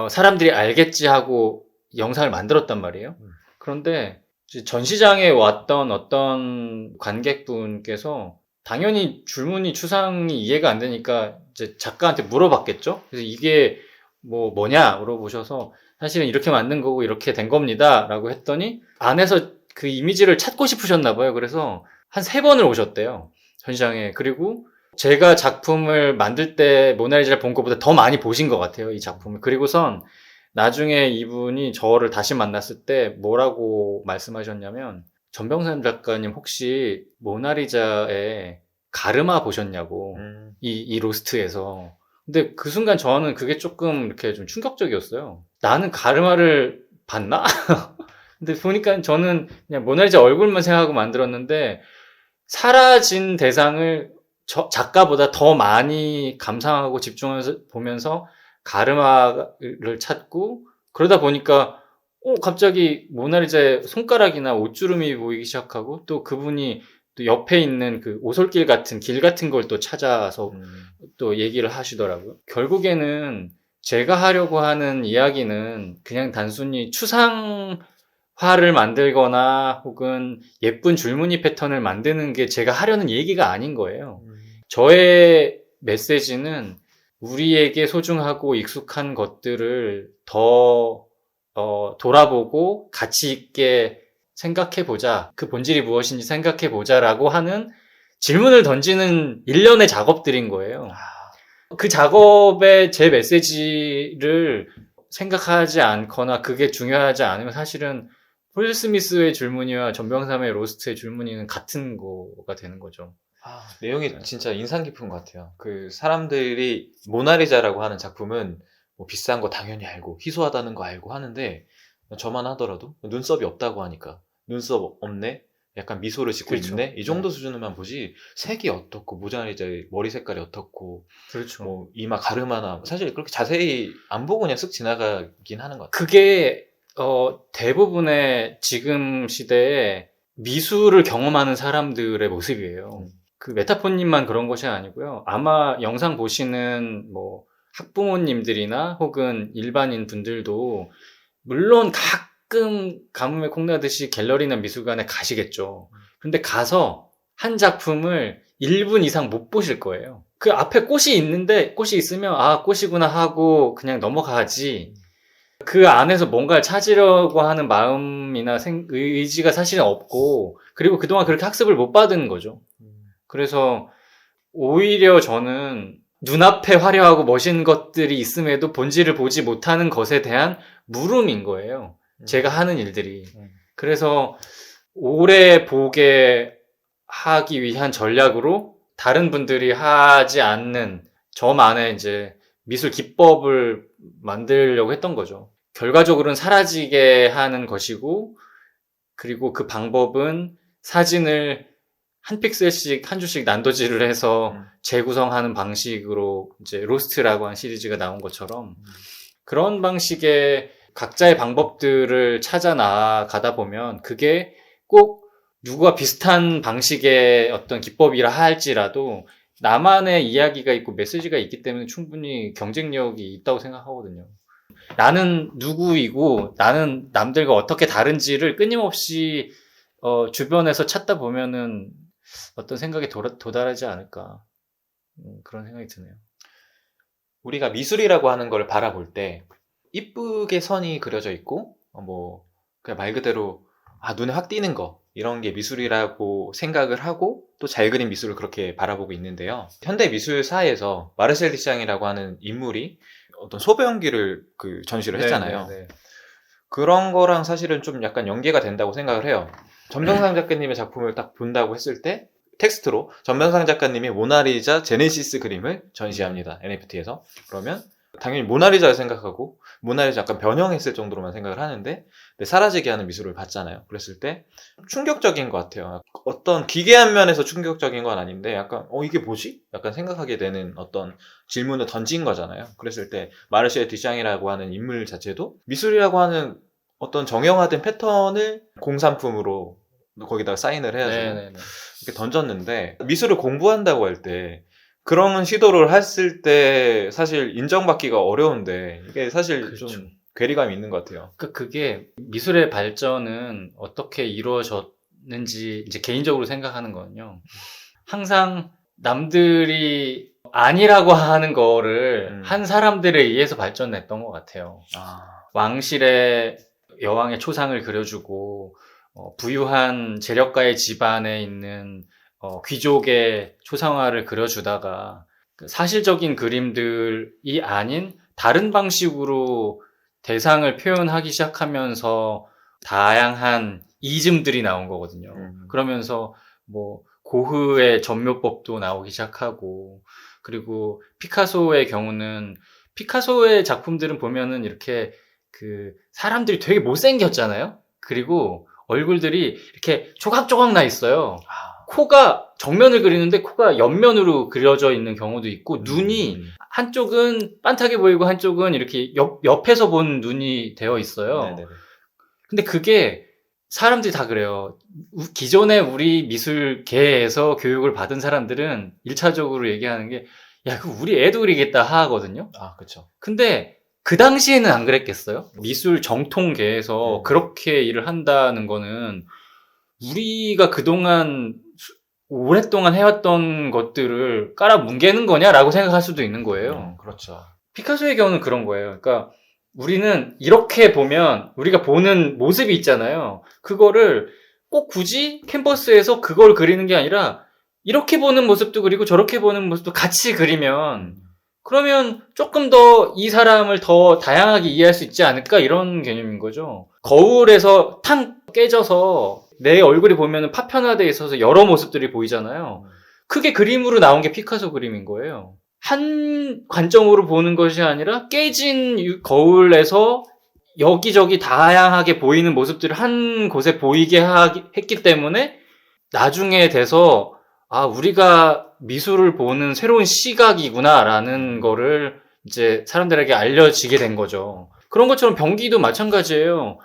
S2: 사람들이 알겠지 하고 영상을 만들었단 말이에요. 그런데 전시장에 왔던 어떤 관객분께서 당연히 줄무늬 추상이 이해가 안 되니까 이제 작가한테 물어봤겠죠. 그래서 이게 뭐냐 물어보셔서 사실은 이렇게 만든 거고 이렇게 된 겁니다 라고 했더니 안에서 그 이미지를 찾고 싶으셨나 봐요. 그래서 한 3번을 오셨대요, 전시장에. 그리고 제가 작품을 만들 때 모나리자를 본 것보다 더 많이 보신 것 같아요, 이 작품을. 그리고선 나중에 이분이 저를 다시 만났을 때 뭐라고 말씀하셨냐면 전병선 작가님 혹시 모나리자의 가르마 보셨냐고, 이 로스트에서. 근데 그 순간 저는 그게 조금 이렇게 좀 충격적이었어요. 나는 가르마를 봤나? 근데 보니까 저는 그냥 모나리자 얼굴만 생각하고 만들었는데 사라진 대상을 작가보다 더 많이 감상하고 집중해서 보면서 가르마를 찾고 그러다 보니까 갑자기 모나리자의 손가락이나 옷주름이 보이기 시작하고 또 그분이 또 옆에 있는 그 오솔길 같은 길 같은 걸 또 찾아서 또 얘기를 하시더라고요. 결국에는 제가 하려고 하는 이야기는 그냥 단순히 추상화를 만들거나 혹은 예쁜 줄무늬 패턴을 만드는 게 제가 하려는 얘기가 아닌 거예요. 저의 메시지는 우리에게 소중하고 익숙한 것들을 더 돌아보고 가치 있게 생각해보자. 그 본질이 무엇인지 생각해보자라고 하는 질문을 던지는 일련의 작업들인 거예요. 그 작업에 제 메시지를 생각하지 않거나 그게 중요하지 않으면 사실은 폴 스미스의 줄무늬와 전병삼의 로스트의 줄무늬는 같은 거가 되는 거죠.
S1: 내용이 진짜 인상 깊은 것 같아요. 그 사람들이 모나리자라고 하는 작품은 뭐 비싼 거 당연히 알고 희소하다는 거 알고 하는데 저만 하더라도 눈썹이 없다고 하니까 눈썹 없네? 약간 미소를 짓고
S2: 그렇죠.
S1: 있네? 이 정도 수준으로만 보지 색이 어떻고 모나리자의 머리 색깔이 어떻고
S2: 그렇죠.
S1: 뭐 이마 가르마나 사실 그렇게 자세히 안 보고 그냥 쓱 지나가긴 하는 것 같아요.
S2: 그게 대부분의 지금 시대에 미술을 경험하는 사람들의 모습이에요. 그 메타폰님만 그런 것이 아니고요. 아마 영상 보시는 뭐 학부모님들이나 혹은 일반인 분들도 물론 가끔 가뭄에 콩나듯이 갤러리나 미술관에 가시겠죠. 근데 가서 한 작품을 1분 이상 못 보실 거예요. 그 앞에 꽃이 있는데 꽃이 있으면 아 꽃이구나 하고 그냥 넘어가지. 그 안에서 뭔가를 찾으려고 하는 마음이나 의지가 사실은 없고 그리고 그동안 그렇게 학습을 못 받은 거죠. 그래서 오히려 저는 눈앞에 화려하고 멋있는 것들이 있음에도 본질을 보지 못하는 것에 대한 물음인 거예요. 제가 하는 일들이. 그래서 오래 보게 하기 위한 전략으로 다른 분들이 하지 않는 저만의 이제 미술 기법을 만들려고 했던 거죠. 결과적으로는 사라지게 하는 것이고, 그리고 그 방법은 사진을 한 픽셀씩 한 줄씩 난도질을 해서 재구성하는 방식으로 이제 로스트라고 한 시리즈가 나온 것처럼 그런 방식의 각자의 방법들을 찾아 나가다 보면 그게 꼭 누구와 비슷한 방식의 어떤 기법이라 할지라도 나만의 이야기가 있고 메시지가 있기 때문에 충분히 경쟁력이 있다고 생각하거든요. 나는 누구이고 나는 남들과 어떻게 다른지를 끊임없이 주변에서 찾다 보면은 어떤 생각에 도달하지 않을까 그런 생각이 드네요.
S1: 우리가 미술이라고 하는 걸 바라볼 때 이쁘게 선이 그려져 있고 뭐 그냥 말 그대로 눈에 확 띄는 거 이런 게 미술이라고 생각을 하고 또 잘 그린 미술을 그렇게 바라보고 있는데요. 현대 미술사에서 마르셀 디샹이라고 하는 인물이 어떤 소변기를 전시를 했잖아요.
S2: 네.
S1: 그런 거랑 사실은 좀 약간 연계가 된다고 생각을 해요. 전병상 작가님의 작품을 딱 본다고 했을 때 텍스트로 전병상 작가님이 모나리자 제네시스 그림을 전시합니다. NFT에서. 그러면 당연히 모나리자를 생각하고 모나리자 약간 변형했을 정도로만 생각을 하는데 사라지게 하는 미술을 봤잖아요. 그랬을 때 충격적인 것 같아요. 어떤 기괴한 면에서 충격적인 건 아닌데 약간 이게 뭐지? 약간 생각하게 되는 어떤 질문을 던진 거잖아요. 그랬을 때 마르셀 디샹이라고 하는 인물 자체도 미술이라고 하는 어떤 정형화된 패턴을 공산품으로 거기다가 사인을 해가지고 이렇게 던졌는데 미술을 공부한다고 할 때 그런 시도를 했을 때 사실 인정받기가 어려운데 이게 사실
S2: 그렇죠.
S1: 좀 괴리감이 있는 것 같아요.
S2: 그게 미술의 발전은 어떻게 이루어졌는지 이제 개인적으로 생각하는 거는요. 항상 남들이 아니라고 하는 거를 한 사람들에 의해서 발전했던 것 같아요. 왕실의 여왕의 초상을 그려주고 부유한 재력가의 집안에 있는 귀족의 초상화를 그려주다가 사실적인 그림들이 아닌 다른 방식으로 대상을 표현하기 시작하면서 다양한 이즘들이 나온 거거든요. 그러면서 뭐 고흐의 전묘법도 나오기 시작하고 그리고 피카소의 경우는 피카소의 작품들은 보면은 이렇게 사람들이 되게 못생겼잖아요. 그리고 얼굴들이 이렇게 조각조각 나 있어요. 코가 정면을 그리는데 코가 옆면으로 그려져 있는 경우도 있고 눈이 한쪽은 빤하게 보이고 한쪽은 이렇게 옆에서 본 눈이 되어 있어요.
S1: 네네네.
S2: 근데 그게 사람들이 다 그래요. 기존에 우리 미술계에서 교육을 받은 사람들은 1차적으로 얘기하는 게 야, 그 우리 애도 그리겠다 하거든요.
S1: 그렇죠.
S2: 근데 그 당시에는 안 그랬겠어요? 미술 정통계에서 그렇게 일을 한다는 거는 우리가 그동안 오랫동안 해왔던 것들을 깔아뭉개는 거냐라고 생각할 수도 있는 거예요.
S1: 그렇죠.
S2: 피카소의 경우는 그런 거예요. 그러니까 우리는 이렇게 보면 우리가 보는 모습이 있잖아요. 그거를 꼭 굳이 캔버스에서 그걸 그리는 게 아니라 이렇게 보는 모습도 그리고 저렇게 보는 모습도 같이 그리면 그러면 조금 더 이 사람을 더 다양하게 이해할 수 있지 않을까 이런 개념인 거죠. 거울에서 탕 깨져서 내 얼굴이 보면 파편화되어 있어서 여러 모습들이 보이잖아요. 그게 그림으로 나온 게 피카소 그림인 거예요. 한 관점으로 보는 것이 아니라 깨진 거울에서 여기저기 다양하게 보이는 모습들을 한 곳에 보이게 했기 때문에 나중에 돼서 우리가 미술을 보는 새로운 시각이구나라는 거를 이제 사람들에게 알려지게 된 거죠. 그런 것처럼 병기도 마찬가지예요.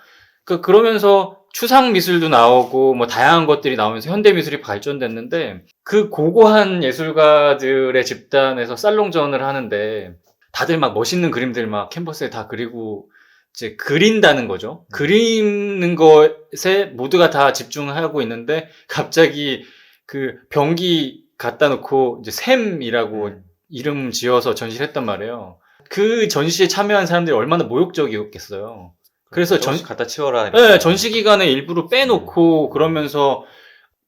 S2: 그러면서 추상 미술도 나오고 뭐 다양한 것들이 나오면서 현대 미술이 발전됐는데 그 고고한 예술가들의 집단에서 쌀롱전을 하는데 다들 막 멋있는 그림들 막 캔버스에 다 그리고 이제 그린다는 거죠. 그리는 것에 모두가 다 집중하고 있는데 갑자기 그 병기 갖다 놓고 이제 샘이라고 이름 지어서 전시를 했단 말이에요. 그 전시에 참여한 사람들이 얼마나 모욕적이었겠어요. 그래서
S1: 갖다 치워라.
S2: 네, 전시 기간에 일부러 빼놓고 그러면서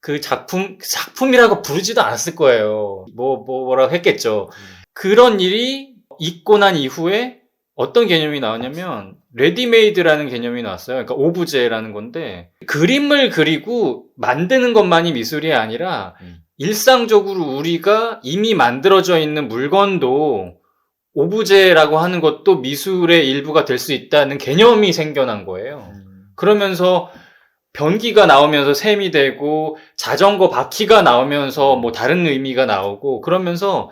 S2: 그 작품이라고 부르지도 않았을 거예요. 뭐라고 했겠죠. 그런 일이 있고 난 이후에 어떤 개념이 나왔냐면 레디메이드라는 개념이 나왔어요. 그러니까 오브제라는 건데 그림을 그리고 만드는 것만이 미술이 아니라 일상적으로 우리가 이미 만들어져 있는 물건도 오브제라고 하는 것도 미술의 일부가 될 수 있다는 개념이 생겨난 거예요. 그러면서 변기가 나오면서 샘이 되고 자전거 바퀴가 나오면서 뭐 다른 의미가 나오고 그러면서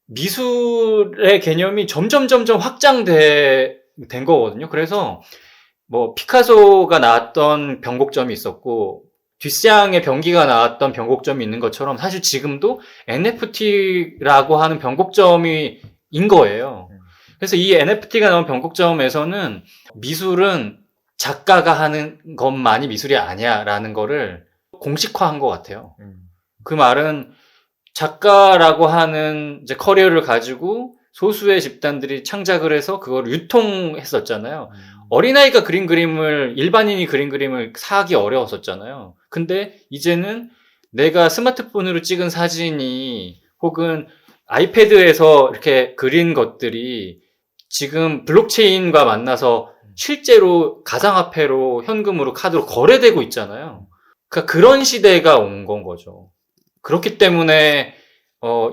S2: 미술의 개념이 점점 확장된 거거든요. 그래서 뭐 피카소가 나왔던 변곡점이 있었고 뒷장에 변기가 나왔던 변곡점이 있는 것처럼 사실 지금도 NFT라고 하는 변곡점이 인 거예요. 그래서 이 NFT가 나온 변곡점에서는 미술은 작가가 하는 것만이 미술이 아니야라는 거를 공식화한 것 같아요. 그 말은 작가라고 하는 이제 커리어를 가지고 소수의 집단들이 창작을 해서 그걸 유통했었잖아요. 어린아이가 그린 그림을 일반인이 그린 그림을 사기 어려웠었잖아요. 근데 이제는 내가 스마트폰으로 찍은 사진이 혹은 아이패드에서 이렇게 그린 것들이 지금 블록체인과 만나서 실제로 가상화폐로 현금으로 카드로 거래되고 있잖아요. 그러니까 그런 시대가 온 건 거죠. 그렇기 때문에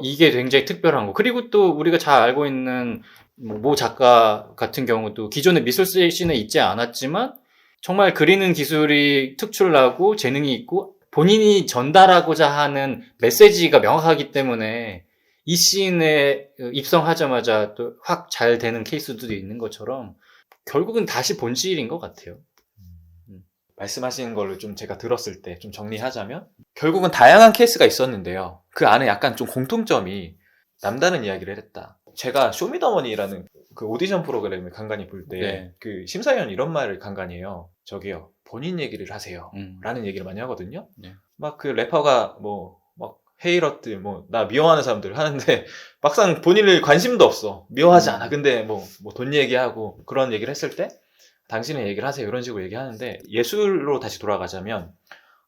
S2: 이게 굉장히 특별한 거. 그리고 또 우리가 잘 알고 있는 모 작가 같은 경우도 기존의 미술 씬에 있지 않았지만 정말 그리는 기술이 특출나고 재능이 있고 본인이 전달하고자 하는 메시지가 명확하기 때문에 이 씬에 입성하자마자 또 확 잘 되는 케이스도 있는 것처럼 결국은 다시 본질인 것 같아요.
S1: 말씀하시는 걸로 좀 제가 들었을 때 좀 정리하자면 결국은 다양한 케이스가 있었는데요. 그 안에 약간 좀 공통점이 남다른 이야기를 했다. 제가 쇼미더머니라는 그 오디션 프로그램을 간간히 볼 때 그 심사위원 이런 말을 간간히 해요. 저기요, 본인 얘기를 하세요. 라는 얘기를 많이 하거든요. 막 그 래퍼가 막 헤이러들 나 미워하는 사람들 하는데 막상 본인을 관심도 없어. 미워하지 않아. 근데 뭐 돈 얘기하고 그런 얘기를 했을 때 당신의 얘기를 하세요. 이런 식으로 얘기하는데 예술로 다시 돌아가자면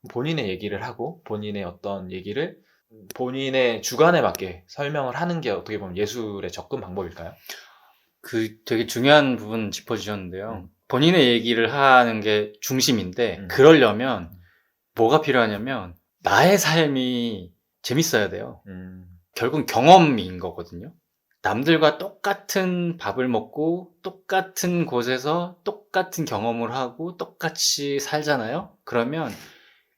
S1: 본인의 얘기를 하고 본인의 어떤 얘기를 본인의 주관에 맞게 설명을 하는 게 어떻게 보면 예술의 접근 방법일까요?
S2: 그 되게 중요한 부분 짚어주셨는데요. 본인의 얘기를 하는 게 중심인데 그러려면 뭐가 필요하냐면 나의 삶이 재밌어야 돼요. 결국은 경험인 거거든요. 남들과 똑같은 밥을 먹고 똑같은 곳에서 똑같은 경험을 하고 똑같이 살잖아요. 그러면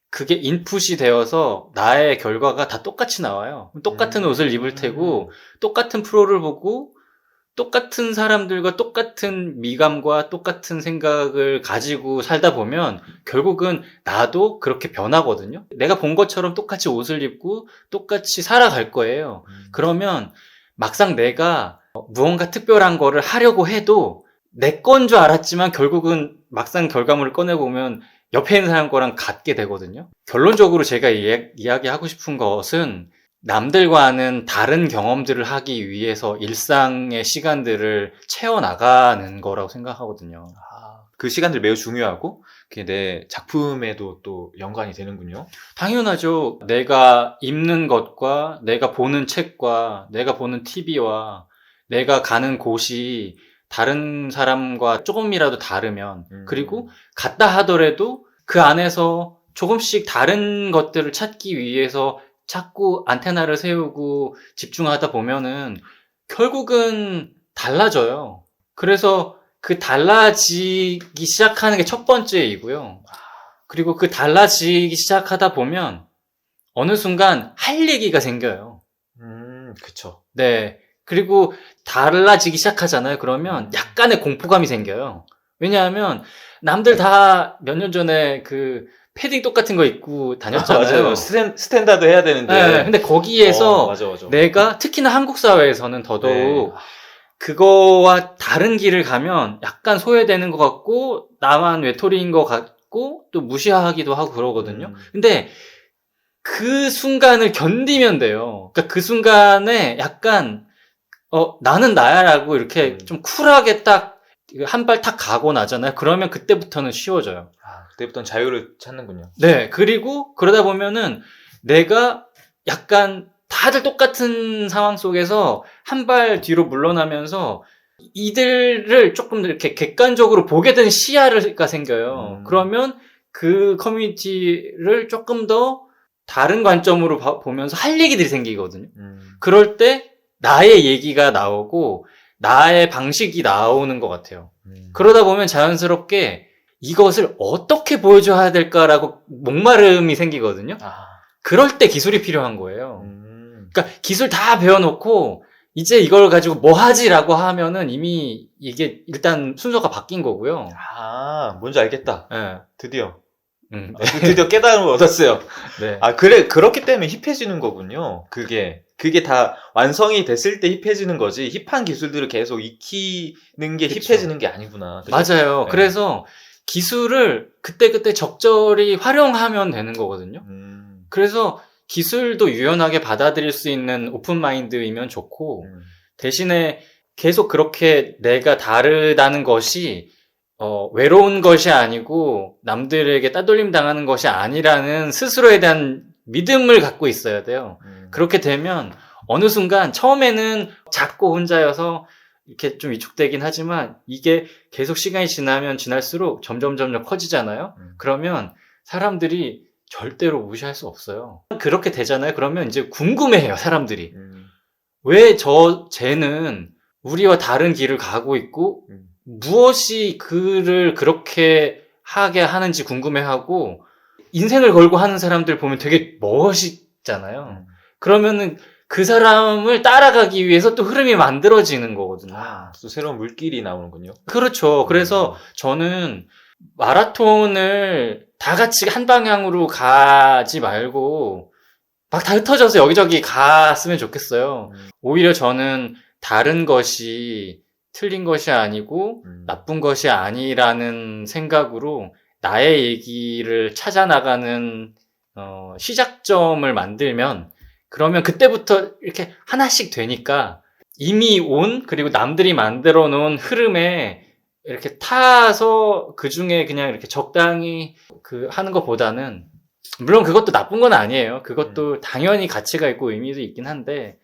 S2: 그게 인풋이 되어서 나의 결과가 다 똑같이 나와요. 똑같은 옷을 입을 테고 똑같은 프로를 보고 똑같은 사람들과 똑같은 미감과 똑같은 생각을 가지고 살다 보면 결국은 나도 그렇게 변하거든요. 내가 본 것처럼 똑같이 옷을 입고 똑같이 살아갈 거예요. 그러면 막상 내가 무언가 특별한 거를 하려고 해도 내 건 줄 알았지만 결국은 막상 결과물을 꺼내보면 옆에 있는 사람 거랑 같게 되거든요. 결론적으로 제가 이야기하고 싶은 것은 남들과는 다른 경험들을 하기 위해서 일상의 시간들을 채워나가는 거라고 생각하거든요.
S1: 그 시간들 매우 중요하고 그게 내 작품에도 또 연관이 되는군요.
S2: 당연하죠. 내가 읽는 것과 내가 보는 책과 내가 보는 TV와 내가 가는 곳이 다른 사람과 조금이라도 다르면 그리고 같다 하더라도 그 안에서 조금씩 다른 것들을 찾기 위해서 자꾸 안테나를 세우고 집중하다 보면은 결국은 달라져요. 그래서 그 달라지기 시작하는 게 첫 번째이고요. 그리고 그 달라지기 시작하다 보면 어느 순간 할 얘기가 생겨요.
S1: 그쵸.
S2: 네. 그리고 달라지기 시작하잖아요. 그러면 약간의 공포감이 생겨요. 왜냐하면 남들 다 몇 년 전에 그 패딩 똑같은 거 입고 다녔잖아요.
S1: 맞아요. 스탠다드 해야 되는데.
S2: 네, 근데 거기에서
S1: 맞아.
S2: 내가 특히나 한국 사회에서는 더더욱
S1: 네.
S2: 그거와 다른 길을 가면 약간 소외되는 것 같고 나만 외톨이인 것 같고 또 무시하기도 하고 그러거든요. 근데 그 순간을 견디면 돼요. 그러니까 그 순간에 약간 나는 나야라고 이렇게 좀 쿨하게 딱 한 발 탁 가고 나잖아요. 그러면 그때부터는 쉬워져요.
S1: 그때부터는 자유를 찾는군요.
S2: 네, 그리고 그러다 보면은 내가 약간 다들 똑같은 상황 속에서 한 발 뒤로 물러나면서 이들을 조금 이렇게 객관적으로 보게 되는 시야가 생겨요. 그러면 그 커뮤니티를 조금 더 다른 관점으로 보면서 할 얘기들이 생기거든요. 그럴 때 나의 얘기가 나오고 나의 방식이 나오는 것 같아요. 그러다 보면 자연스럽게 이것을 어떻게 보여줘야 될까라고 목마름이 생기거든요. 그럴 때 기술이 필요한 거예요. 그러니까 기술 다 배워놓고 이제 이걸 가지고 뭐 하지라고 하면은 이미 이게 일단 순서가 바뀐 거고요.
S1: 뭔지 알겠다.
S2: 네.
S1: 드디어.
S2: 네.
S1: 드디어 깨달음을 얻었어요.
S2: 네.
S1: 그렇기 때문에 힙해지는 거군요. 그게 다 완성이 됐을 때 힙해지는 거지, 힙한 기술들을 계속 익히는 게
S2: 그쵸.
S1: 힙해지는 게 아니구나. 그죠?
S2: 맞아요.
S1: 네.
S2: 그래서 기술을 그때그때 적절히 활용하면 되는 거거든요. 그래서 기술도 유연하게 받아들일 수 있는 오픈 마인드이면 좋고, 대신에 계속 그렇게 내가 다르다는 것이 외로운 것이 아니고 남들에게 따돌림 당하는 것이 아니라는 스스로에 대한 믿음을 갖고 있어야 돼요. 그렇게 되면 어느 순간 처음에는 작고 혼자여서 이렇게 좀 위축되긴 하지만 이게 계속 시간이 지나면 지날수록 점점 커지잖아요. 그러면 사람들이 절대로 무시할 수 없어요. 그렇게 되잖아요. 그러면 이제 궁금해해요, 사람들이. 왜 쟤는 우리와 다른 길을 가고 있고 무엇이 그를 그렇게 하게 하는지 궁금해하고, 인생을 걸고 하는 사람들 보면 되게 멋있잖아요. 그러면은 그 사람을 따라가기 위해서 또 흐름이 만들어지는 거거든요.
S1: 또 새로운 물길이 나오는군요.
S2: 그렇죠. 그래서 저는 마라톤을 다 같이 한 방향으로 가지 말고 막 다 흩어져서 여기저기 갔으면 좋겠어요. 오히려 저는 다른 것이 틀린 것이 아니고 나쁜 것이 아니라는 생각으로 나의 얘기를 찾아나가는 시작점을 만들면, 그러면 그때부터 이렇게 하나씩 되니까 이미 그리고 남들이 만들어 놓은 흐름에 이렇게 타서 그 중에 그냥 이렇게 적당히 하는 것보다는, 물론 그것도 나쁜 건 아니에요. 그것도 당연히 가치가 있고 의미도 있긴 한데,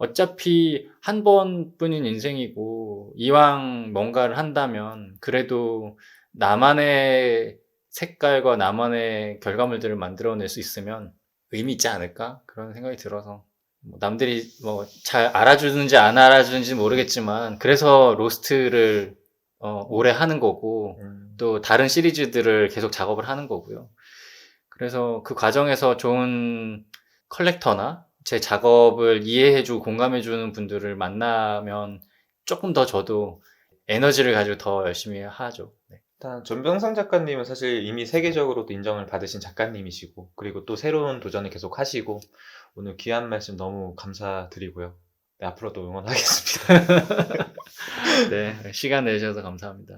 S2: 어차피 한 번뿐인 인생이고 이왕 뭔가를 한다면 그래도 나만의 색깔과 나만의 결과물들을 만들어낼 수 있으면 의미 있지 않을까? 그런 생각이 들어서, 남들이 잘 알아주는지 안 알아주는지 모르겠지만 그래서 로스트를 오래 하는 거고 또 다른 시리즈들을 계속 작업을 하는 거고요. 그래서 그 과정에서 좋은 컬렉터나 제 작업을 이해해주고 공감해주는 분들을 만나면 조금 더 저도 에너지를 가지고 더 열심히 하죠. 네.
S1: 일단 전병상 작가님은 사실 이미 세계적으로도 인정을 받으신 작가님이시고, 그리고 또 새로운 도전을 계속 하시고, 오늘 귀한 말씀 너무 감사드리고요. 네, 앞으로도 응원하겠습니다.
S2: 네, 시간 내주셔서 감사합니다.